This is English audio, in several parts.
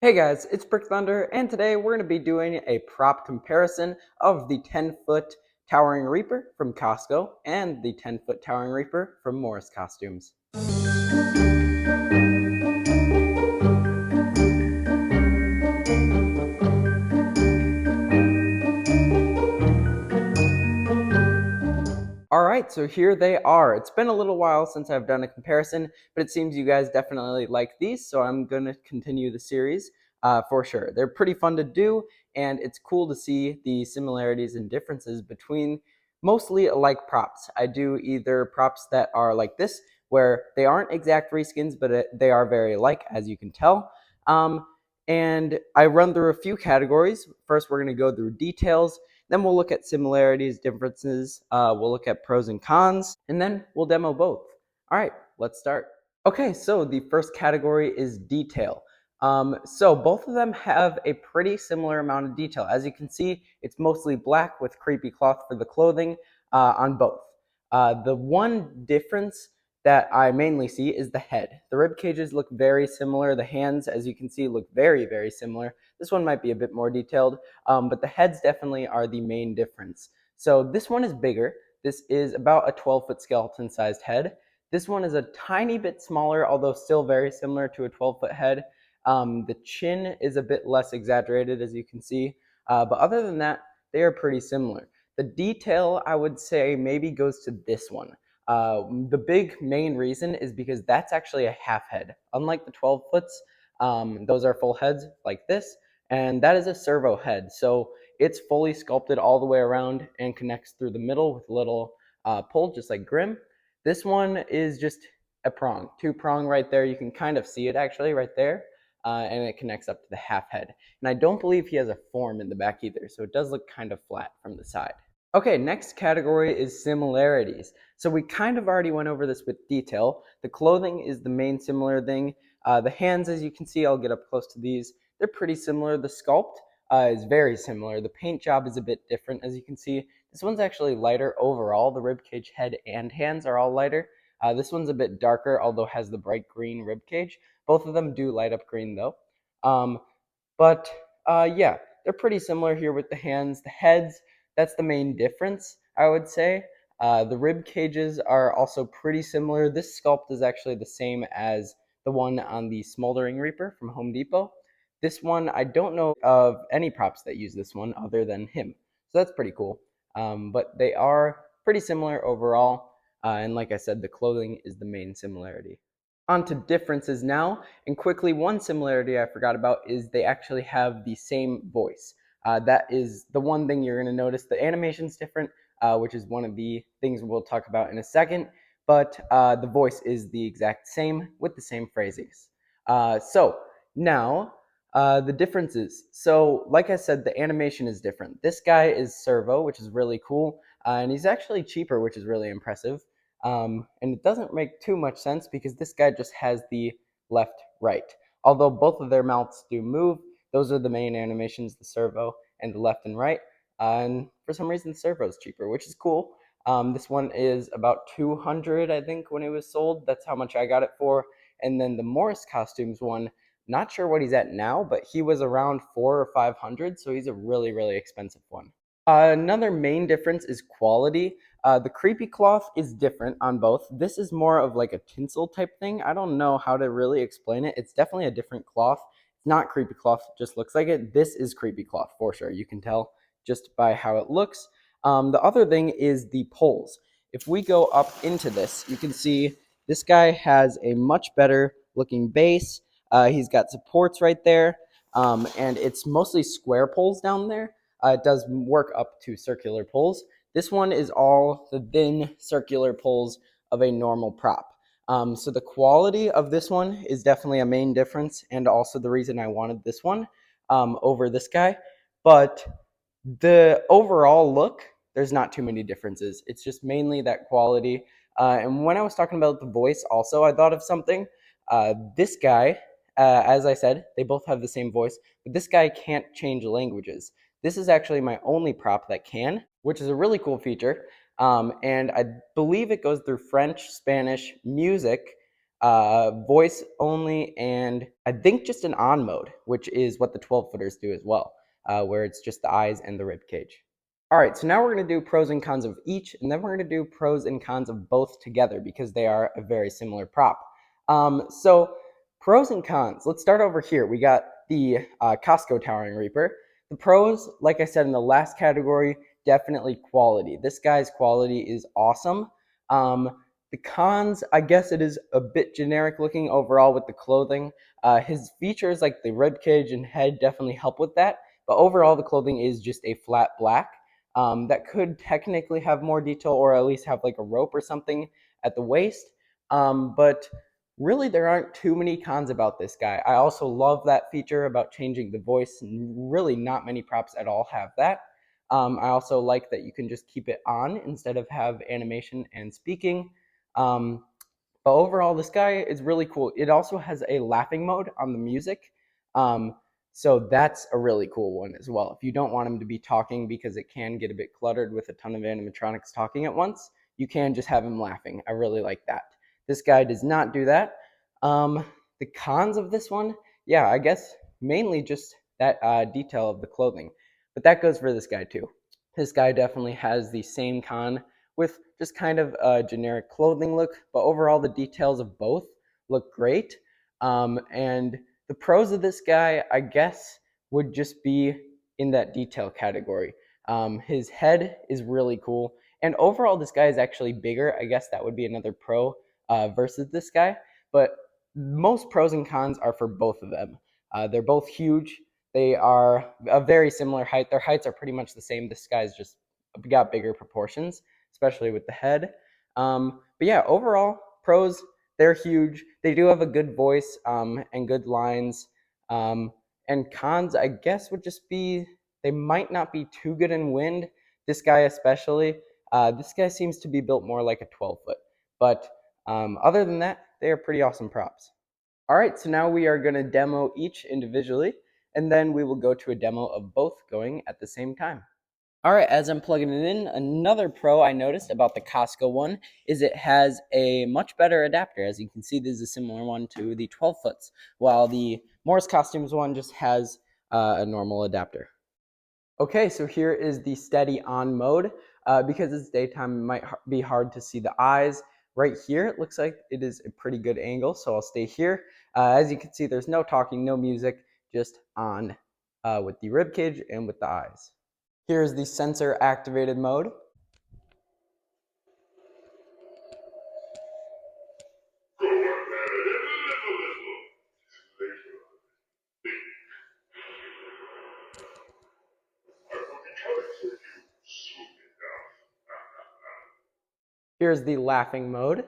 Hey guys, it's Brick Thunder, and today we're going to be doing a prop comparison of the 10-foot Towering Reaper from Costco and the 10-foot Towering Reaper from Morris Costumes. Alright, so here they are. It's been a little while since I've done a comparison, but it seems you guys definitely like these, so I'm going to continue the series for sure. They're pretty fun to do, and it's cool to see the similarities and differences between mostly alike props. I do either props that are like this, where they aren't exact reskins, but they are very alike, as you can tell. And I run through a few categories. First, we're going to go through details. Then we'll look at similarities, differences. We'll look at pros and cons, and then we'll demo both. All right, let's start. Okay, so the first category is detail. So both of them have a pretty similar amount of detail. As you can see, it's mostly black with creepy cloth for the clothing on both. The one difference that I mainly see is the head. The rib cages look very similar. The hands, as you can see, look very, very similar. This one might be a bit more detailed, but the heads definitely are the main difference. So this one is bigger. This is about a 12-foot skeleton-sized head. This one is a tiny bit smaller, although still very similar to a 12-foot head. The chin is a bit less exaggerated, as you can see, but other than that, they are pretty similar. The detail, I would say, maybe goes to this one. The big main reason is because that's actually a half head. Unlike the 12 foots, those are full heads like this, and that is a servo head. So it's fully sculpted all the way around and connects through the middle with a little pull, just like Grimm. This one is just a prong, two prong right there. You can kind of see it actually right there, and it connects up to the half head. And I don't believe he has a form in the back either, so it does look kind of flat from the side. Okay, next category is similarities. So we kind of already went over this with detail. The clothing is the main similar thing. The hands, as you can see, I'll get up close to these. They're pretty similar. The sculpt is very similar. The paint job is a bit different, as you can see. This one's actually lighter overall. The ribcage head and hands are all lighter. This one's a bit darker, although has the bright green ribcage. Both of them do light up green, though. But yeah, they're pretty similar here with the hands. The heads, that's the main difference, I would say. The rib cages are also pretty similar. This sculpt is actually the same as the one on the Smoldering Reaper from Home Depot. This one, I don't know of any props that use this one other than him. So that's pretty cool. But they are pretty similar overall. And like I said, the clothing is the main similarity. On to differences now, and quickly, one similarity I forgot about is they actually have the same voice. That is the one thing you're going to notice. The animation's different, which is one of the things we'll talk about in a second, but the voice is the exact same with the same phrasings. So now, the differences. So like I said, the animation is different. This guy is Servo, which is really cool, and he's actually cheaper, which is really impressive. And it doesn't make too much sense because this guy just has the left right. Although both of their mouths do move, those are the main animations, the servo and the left and right. And for some reason, the servo is cheaper, which is cool. This one is about 200, I think, when it was sold. That's how much I got it for. And then the Morris Costumes one, not sure what he's at now, but he was around 400 or 500, so he's a really, really expensive one. Another main difference is quality. The creepy cloth is different on both. This is more of like a tinsel type thing. I don't know how to really explain it. It's definitely a different cloth. It's not creepy cloth, it just looks like it. This is creepy cloth for sure. You can tell just by how it looks. The other thing is the poles. If we go up into this, you can see this guy has a much better looking base. He's got supports right there, and it's mostly square poles down there. It does work up to circular poles. This one is all the thin circular poles of a normal prop. So the quality of this one is definitely a main difference, and also the reason I wanted this one over this guy. But the overall look, there's not too many differences. It's just mainly that quality. And when I was talking about the voice also, I thought of something. This guy, as I said, they both have the same voice, but this guy can't change languages. This is actually my only prop that can, which is a really cool feature. And I believe it goes through French, Spanish, music, voice only, and I think just an on mode, which is what the 12 footers do as well, where it's just the eyes and the rib cage. All right, so now we're going to do pros and cons of each, and then we're going to do pros and cons of both together because they are a very similar prop. So pros and cons. Let's start over here. We got the Costco Towering Reaper. The pros, like I said in the last category, definitely quality. This guy's quality is awesome. The cons, I guess it is a bit generic looking overall with the clothing. His features like the rib cage and head definitely help with that, but overall the clothing is just a flat black. That could technically have more detail or at least have like a rope or something at the waist. But really, there aren't too many cons about this guy. I also love that feature about changing the voice. Really, not many props at all have that. I also like that you can just keep it on instead of have animation and speaking. Um, but overall, this guy is really cool. It also has a laughing mode on the music. Um, so that's a really cool one as well. If you don't want him to be talking because it can get a bit cluttered with a ton of animatronics talking at once, you can just have him laughing. I really like that. This guy does not do that. The cons of this one, yeah, I guess mainly just that detail of the clothing. But that goes for this guy too. This guy definitely has the same con with just kind of a generic clothing look, but overall the details of both look great. And the pros of this guy, I guess, would just be in that detail category. His head is really cool, and overall this guy is actually bigger. I guess that would be another pro versus this guy, but most pros and cons are for both of them. They're both huge. They are a very similar height. Their heights are pretty much the same. This guy's just got bigger proportions, especially with the head. But yeah, overall, pros, they're huge. They do have a good voice and good lines. And cons, I guess, would just be they might not be too good in wind. This guy, especially. This guy seems to be built more like a 12 foot. But other than that, they are pretty awesome props. All right, so now we are going to demo each individually, and then we will go to a demo of both going at the same time. All right, as I'm plugging it in, another pro I noticed about the Costco one is it has a much better adapter. As you can see, this is a similar one to the 12 foots, while the Morris Costumes one just has a normal adapter. Okay, so here is the steady on mode. Because it's daytime, it might be hard to see the eyes. Right here, it looks like it is a pretty good angle, so I'll stay here. As you can see, there's no talking, no music, just on with the rib cage and with the eyes. Here's the sensor activated mode. Here's the laughing mode.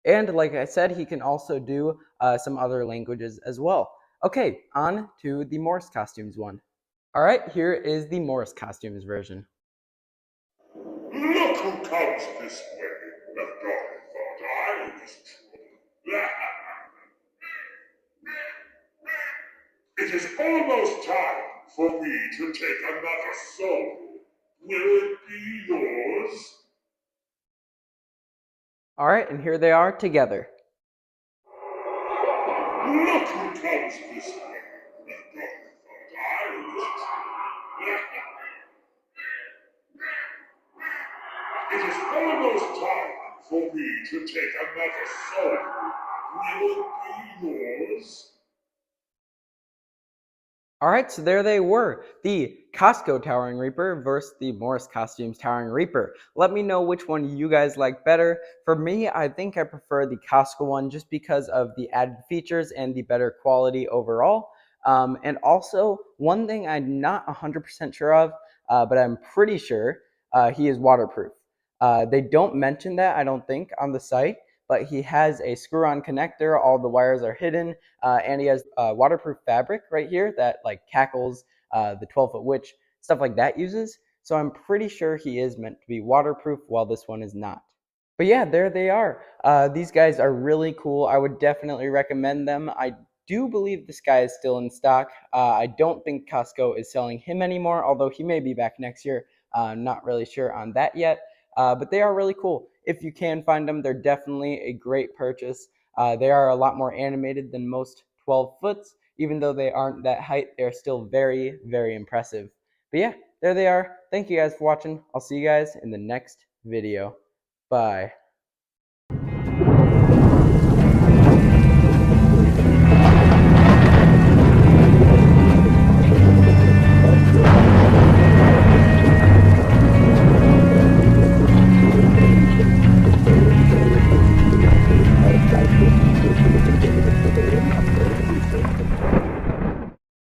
And like I said, he can also do some other languages as well. Okay, on to the Morris Costumes one. All right, here is the Morris Costumes version. Look who comes this way. The daughter thought I was trouble. It is almost time for me to take another soul. Will it be yours? All right, and here they are together. Look who comes this way. The daughter thought I was trouble. It is almost time for me to take another soul. Will it be yours? All right, so there they were, the Costco Towering Reaper versus the Morris Costumes Towering Reaper. Let me know which one you guys like better. For me, I think I prefer the Costco one just because of the added features and the better quality overall. And also, one thing I'm not 100% sure of, but I'm pretty sure he is waterproof. They don't mention that, I don't think, on the site, but he has a screw-on connector. All the wires are hidden, and he has waterproof fabric right here that like cackles, the 12-foot witch, stuff like that uses. So I'm pretty sure he is meant to be waterproof, while this one is not. But yeah, there they are. These guys are really cool. I would definitely recommend them. I do believe this guy is still in stock. I don't think Costco is selling him anymore, although he may be back next year. Not really sure on that yet. But they are really cool. If you can find them, they're definitely a great purchase. They are a lot more animated than most 12 foots. Even though they aren't that height, they're still very, very impressive. But yeah, there they are. Thank you guys for watching. I'll see you guys in the next video. Bye.